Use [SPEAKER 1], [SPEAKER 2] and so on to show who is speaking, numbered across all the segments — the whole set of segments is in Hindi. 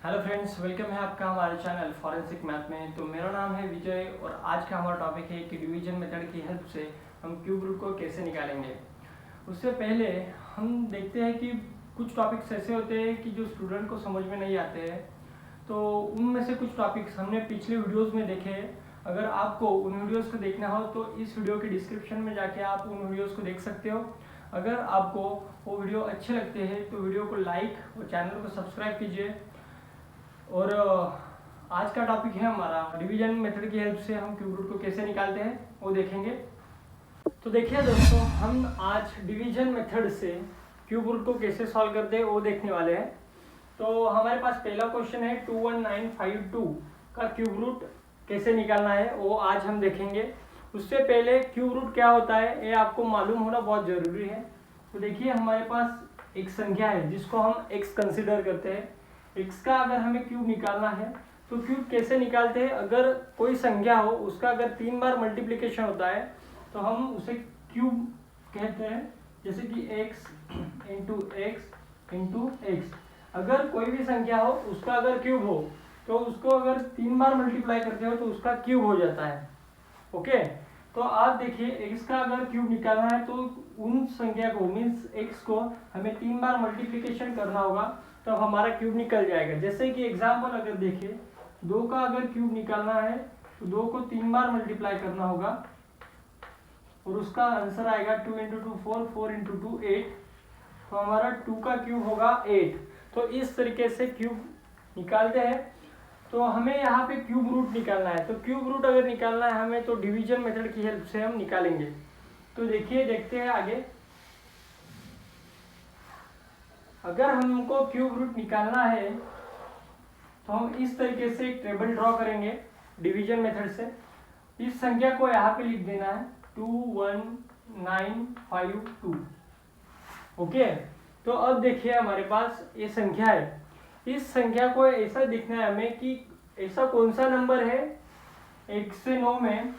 [SPEAKER 1] हेलो फ्रेंड्स, वेलकम है आपका हमारे चैनल फॉरेंसिक मैथ में। तो मेरा नाम है विजय और आज का हमारा टॉपिक है कि डिवीजन मेथड की हेल्प से हम क्यूब रूट को कैसे निकालेंगे। उससे पहले हम देखते हैं कि कुछ टॉपिक्स ऐसे होते हैं कि जो स्टूडेंट को समझ में नहीं आते हैं, तो उनमें से कुछ टॉपिक्स हमने पिछले वीडियोज़ में देखे हैं। अगर आपको उन वीडियोज़ को देखना हो तो इस वीडियो के डिस्क्रिप्शन में जाके आप उन वीडियोज़ को देख सकते हो। अगर आपको वो वीडियो अच्छे लगते हैं तो वीडियो को लाइक और चैनल को सब्सक्राइब कीजिए। और आज का टॉपिक है हमारा डिवीजन मेथड की हेल्प से हम क्यूब रूट को कैसे निकालते हैं वो देखेंगे। तो देखिए दोस्तों, हम आज डिवीजन मेथड से क्यूब रूट को कैसे सॉल्व करते हैं वो देखने वाले हैं। तो हमारे पास पहला क्वेश्चन है 21952 का क्यूब रूट कैसे निकालना है वो आज हम देखेंगे। उससे पहले क्यूब रूट क्या होता है ये आपको मालूम होना बहुत ज़रूरी है। तो देखिए, हमारे पास एक संख्या है जिसको हम x कंसिडर करते हैं। x का अगर हमें क्यूब निकालना है तो क्यूब कैसे निकालते हैं, अगर कोई संख्या हो उसका अगर 3 बार मल्टीप्लिकेशन होता है तो हम उसे क्यूब कहते हैं। जैसे कि x into x into x, अगर कोई भी संख्या हो उसका अगर क्यूब हो तो उसको अगर 3 बार मल्टीप्लाई करते हो तो उसका क्यूब हो जाता है। ओके, तो आप देखिए x का अगर क्यूब निकालना है तो उन संख्या को मीन्स x को हमें 3 बार मल्टीप्लिकेशन करना होगा तब हमारा क्यूब निकल जाएगा। जैसे कि एग्जांपल अगर देखिए, 2 का अगर क्यूब निकालना है तो 2 को 3 बार मल्टीप्लाई करना होगा और उसका आंसर आएगा 2 इंटू टू 4, 4 इंटू टू 8, तो हमारा 2 का क्यूब होगा 8। तो इस तरीके से क्यूब निकालते हैं। तो हमें यहाँ पे क्यूब रूट निकालना है, तो क्यूब रूट अगर निकालना है हमें तो डिवीजन मेथड की हेल्प से हम निकालेंगे। तो देखिए, देखते हैं आगे। अगर हमको क्यूब रूट निकालना है तो हम इस तरीके से एक टेबल ड्रॉ करेंगे डिवीजन मेथड से। इस संख्या को यहाँ पे लिख देना है 21952। ओके, तो अब देखिए हमारे पास ये संख्या है। इस संख्या को ऐसा दिखना है हमें कि ऐसा कौन सा नंबर है 1 से 9 में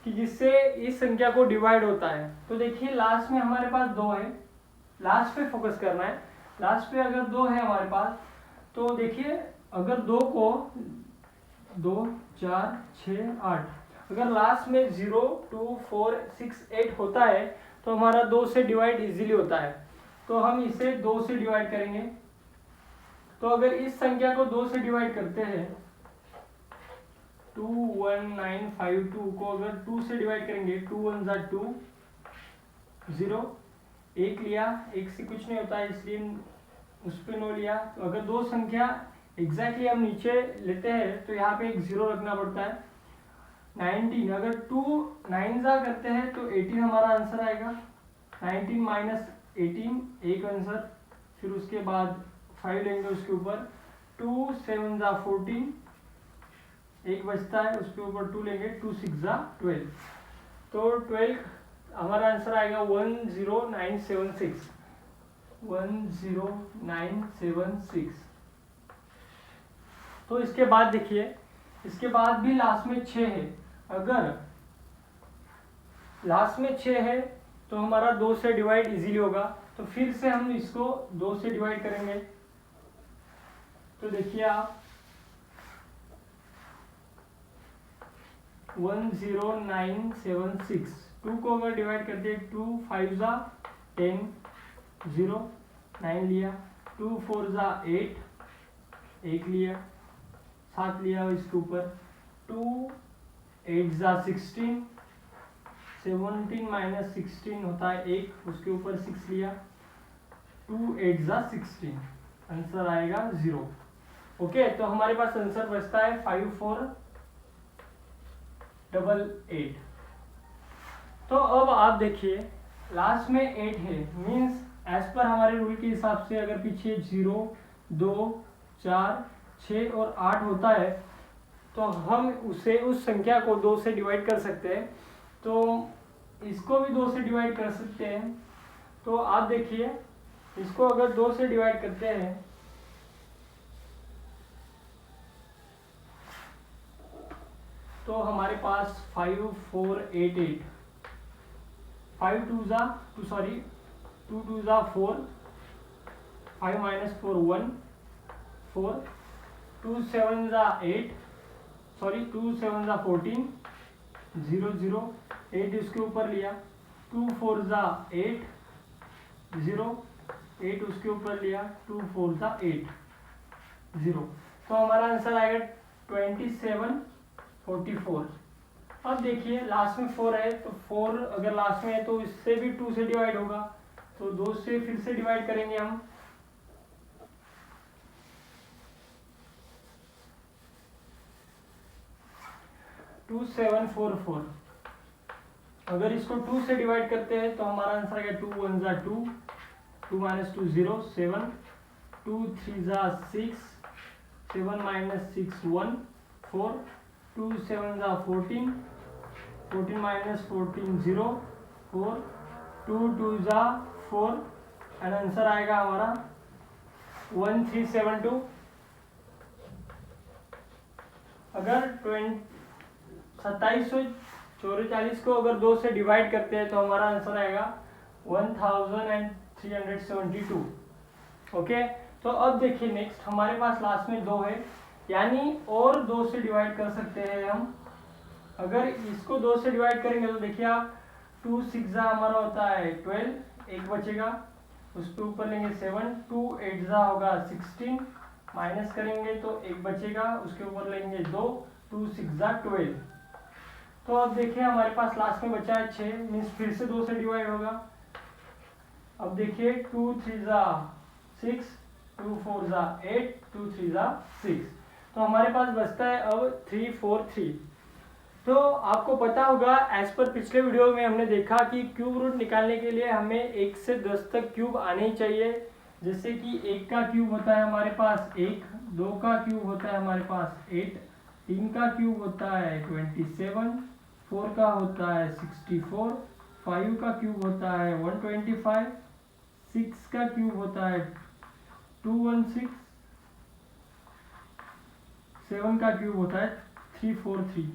[SPEAKER 1] कि जिससे इस संख्या को डिवाइड होता है। तो देखिए, लास्ट में हमारे पास 2 है, लास्ट पे फोकस करना है। लास्ट पे अगर 2 है हमारे पास तो देखिए, अगर 2 को 2 4 6 8, अगर लास्ट में 0 2 4 6 8 होता है तो हमारा 2 से डिवाइड इजीली होता है। तो हम इसे 2 से डिवाइड करेंगे। तो अगर इस संख्या को 2 से डिवाइड करते हैं 21952 को अगर 2 से डिवाइड करेंगे, 2 1 जा 2, 0 1 लिया, 1 से कुछ नहीं होता है इसलिए उस पर 9 लिया। तो अगर दो संख्या एग्जैक्टली हम नीचे लेते हैं तो यहाँ पे एक 0 रखना पड़ता है। 19, अगर 2 9 जा करते हैं तो 18 हमारा आंसर आएगा। 19 माइनस 18 एक आंसर, फिर उसके बाद 5 लेंगे उसके ऊपर, 2 7 जा 14 एक बचता है, उसके ऊपर 2 लेंगे, 2 6 जा 12, तो 12 हमारा आंसर आएगा 10976। 10976। तो इसके बाद देखिए, इसके बाद भी लास्ट में 6 है। अगर लास्ट में 6 है तो हमारा 2 से डिवाइड इजीली होगा। तो फिर से हम इसको 2 से डिवाइड करेंगे। तो देखिए आप 10976, 2 को अगर डिवाइड करते हैं 2 5 जा 10, 0 9 लिया, 2 4 जा 8 1 लिया, 7 लिया इसके ऊपर, 2 8 जा 16, 17 माइनस 16 होता है 1, उसके ऊपर 6 लिया, 2 8 जा 16, आंसर आएगा 0। ओके, तो हमारे पास आंसर बचता है 5488। तो अब आप देखिए, लास्ट में 8 है, मीन्स एज पर हमारे रूल के हिसाब से अगर पीछे 0 2 4 6 और 8 होता है तो हम उसे उस संख्या को 2 से डिवाइड कर सकते हैं। तो इसको भी 2 से डिवाइड कर सकते हैं। तो आप देखिए, इसको अगर 2 से डिवाइड करते हैं तो हमारे पास 5488, 5 2 जा 2 सॉरी 2 2 जा 4, 5 माइनस 4 1 4, 2 7 जा 8, सॉरी 2 7 जा 14, 0 0, 8 इसके ऊपर लिया, 2 4 जा 8, 0, 8 उसके ऊपर लिया, 2 4 जा 8, 0। तो हमारा आंसर आएगा 27 44। अब देखिए लास्ट में 4 है, तो 4 अगर लास्ट में है तो इससे भी 2 से डिवाइड होगा, तो 2 से फिर से डिवाइड करेंगे हम। टू 7 4 4, अगर इसको 2 से डिवाइड करते हैं तो हमारा आंसर आएगा 2 1 जा 2, 2 माइनस 2 0 7, 2 3 जा 6, 7 माइनस 6 1 4, 2 7 जा 14, 14 माइनस 14 0 4, 2 2 जा 4, एंड आंसर आएगा हमारा 1372। अगर 2744 को अगर 2 से डिवाइड करते हैं तो हमारा आंसर आएगा 1372। ओके, तो अब देखिए नेक्स्ट हमारे पास लास्ट में 2 है, यानी और 2 से डिवाइड कर सकते हैं हम। अगर इसको 2 से डिवाइड करेंगे तो देखिए आप 2 6 जा हमारा होता है 12, एक बचेगा, उसके ऊपर लेंगे 7, 2 8 जा होगा 16, माइनस करेंगे तो एक बचेगा, उसके ऊपर लेंगे 2, 2 6 जा 12। तो अब देखिए हमारे पास लास्ट में बचा है 6, मीन्स फिर से 2 से डिवाइड होगा। अब देखिए 2 3 जा 6, 2 4 जा 8, 2 3 जा 6, तो हमारे पास बचता है अब 3 4 3। तो आपको पता होगा एज पर पिछले वीडियो में हमने देखा कि क्यूब रूट निकालने के लिए हमें 1 से 10 तक क्यूब आने ही चाहिए। जैसे कि 1 का क्यूब होता है हमारे पास 1, 2 का क्यूब होता है हमारे पास 8, 3 का क्यूब होता है 27, 4 का होता है 64, 5 का क्यूब होता है 125, 6 का क्यूब होता है 216, 7 का क्यूब होता है 343।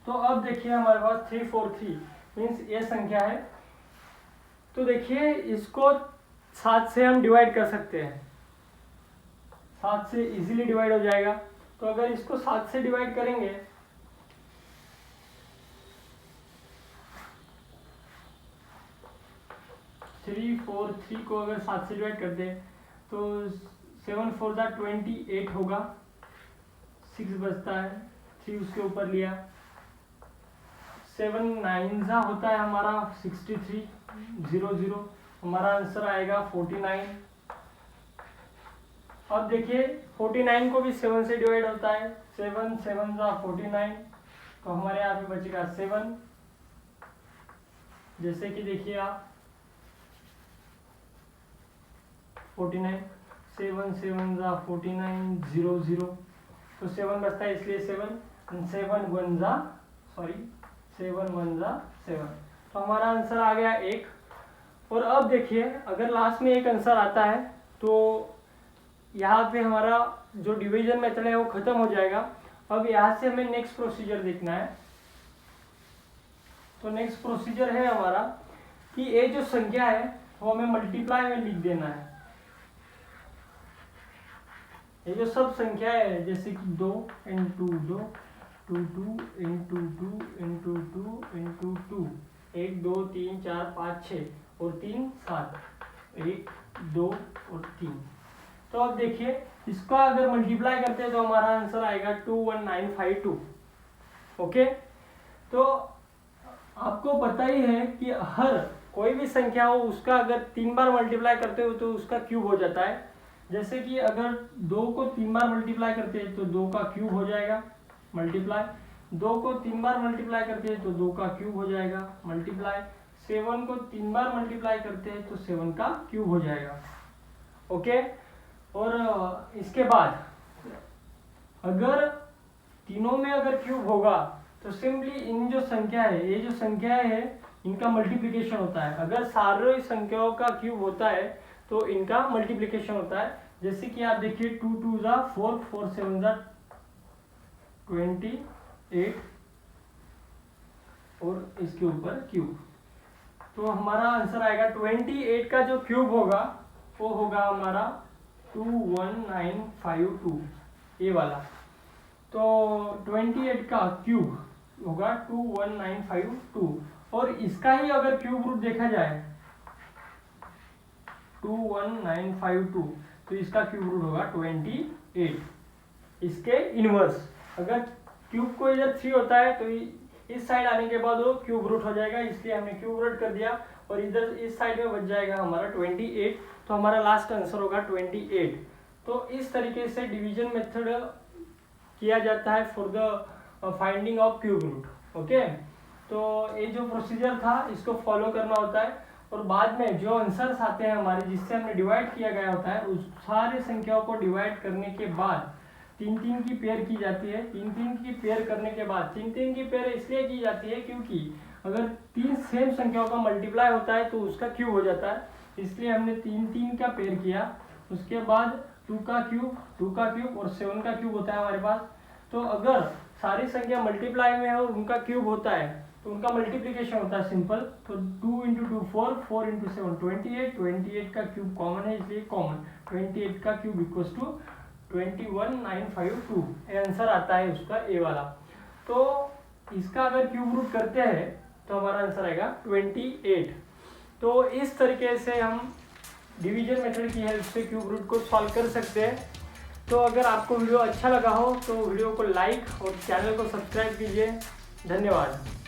[SPEAKER 1] तो अब देखिए हमारे पास 343 मीन्स ये संख्या है। तो देखिए इसको 7 से हम डिवाइड कर सकते हैं, 7 से इजीली डिवाइड हो जाएगा। तो अगर इसको 7 से डिवाइड करेंगे थ्री 4 3 को अगर 7 से डिवाइड करते हैं तो 7 4 जा 28 होगा, 6 बचता है, 3 उसके ऊपर लिया, 7 9 जा होता है हमारा 63 0 0, हमारा आंसर आएगा 49। अब देखिए 49 को भी 7 से डिवाइड होता है, 7 7 जा 49, तो हमारे यहाँ पे बचेगा 7। जैसे कि देखिए आप 49, 7 7 जा 49 0 0, तो 7 बचता है इसलिए 7, 7 1 जा 7, तो हमारा आंसर आ गया 1। और अब देखिए अगर लास्ट में एक आंसर आता है तो यहाँ पे हमारा जो डिवीजन मेथड है वो खत्म हो जाएगा। अब यहाँ से हमें नेक्स्ट प्रोसीजर देखना है। तो नेक्स्ट प्रोसीजर है हमारा कि ये जो संख्या है वो हमें मल्टीप्लाई में लिख देना है। ये जो सब संख्या है जैसे कि 2 इंटू 2, 2 2 इंटू 2 इंटू 2 इंटू 2, 1 2 3 4 5 6 और 3 7, 1 2 और 3। तो अब देखिए इसका अगर मल्टीप्लाई करते हैं तो हमारा आंसर आएगा 21952। ओके, तो आपको पता ही है कि हर कोई भी संख्या हो उसका अगर 3 बार मल्टीप्लाई करते हो तो उसका क्यूब हो जाता है। जैसे कि अगर 2 को 3 बार मल्टीप्लाई करते हैं तो 2 का क्यूब हो जाएगा मल्टीप्लाई, 2 को 3 बार मल्टीप्लाई करते हैं तो 2 का क्यूब हो जाएगा मल्टीप्लाई, 7 को 3 बार मल्टीप्लाई करते हैं तो 7 का क्यूब हो जाएगा। ओके, और इसके बाद अगर तीनों में अगर क्यूब होगा तो सिंपली इन जो संख्या है, ये जो संख्या है इनका मल्टीप्लिकेशन होता है। अगर सारे संख्याओं का क्यूब होता है तो इनका मल्टीप्लिकेशन होता है। जैसे कि आप देखिए 2 2 जा 4, 4 7 जा 28 और इसके ऊपर क्यूब, तो हमारा आंसर आएगा 28 का जो क्यूब होगा वो होगा हमारा 21952। ये वाला। तो 28 का क्यूब होगा 21952 और इसका ही अगर क्यूब रूट देखा जाए 21952 तो इसका क्यूब रूट होगा 28। इसके इनवर्स अगर क्यूब को इधर 3 होता है तो इस साइड आने के बाद वो क्यूब रूट हो जाएगा, इसलिए हमने क्यूब रूट कर दिया और इधर इस साइड में बच जाएगा हमारा 28। तो हमारा लास्ट आंसर होगा 28। तो इस तरीके से डिवीजन मेथड किया जाता है for the finding of cube root. Okay, तो ये जो प्रोसीजर था इसको फॉलो करना होता है और बाद में जो आंसर्स आते हैं हमारे जिससे हमने डिवाइड किया गया होता है उस सारे संख्याओं को डिवाइड करने के बाद 3-3 की पेयर की जाती है। 3-3 की पेयर करने के बाद 3-3 की पेयर इसलिए की जाती है क्योंकि अगर 3 सेम संख्याओं का मल्टीप्लाई होता है तो उसका क्यूब हो जाता है, इसलिए हमने 3-3 का पेयर किया। उसके बाद 2 का क्यूब और 7 का क्यूब होता है हमारे पास। तो अगर सारी संख्या मल्टीप्लाई में है और उनका क्यूब होता है तो उनका मल्टीप्लिकेशन होता है सिंपल। तो 2 × 2 4, 4 × 7 28, 28 का क्यूब कॉमन है इसलिए कॉमन 28 का क्यूब इक्वल्स टू 21952। ये आंसर आता है उसका ए वाला। तो इसका अगर क्यूब रूट करते हैं तो हमारा आंसर आएगा 28। तो इस तरीके से हम डिवीजन मेथड की हेल्प से क्यूब रूट को सॉल्व कर सकते हैं। तो अगर आपको वीडियो अच्छा लगा हो तो वीडियो को लाइक और चैनल को सब्सक्राइब कीजिए। धन्यवाद।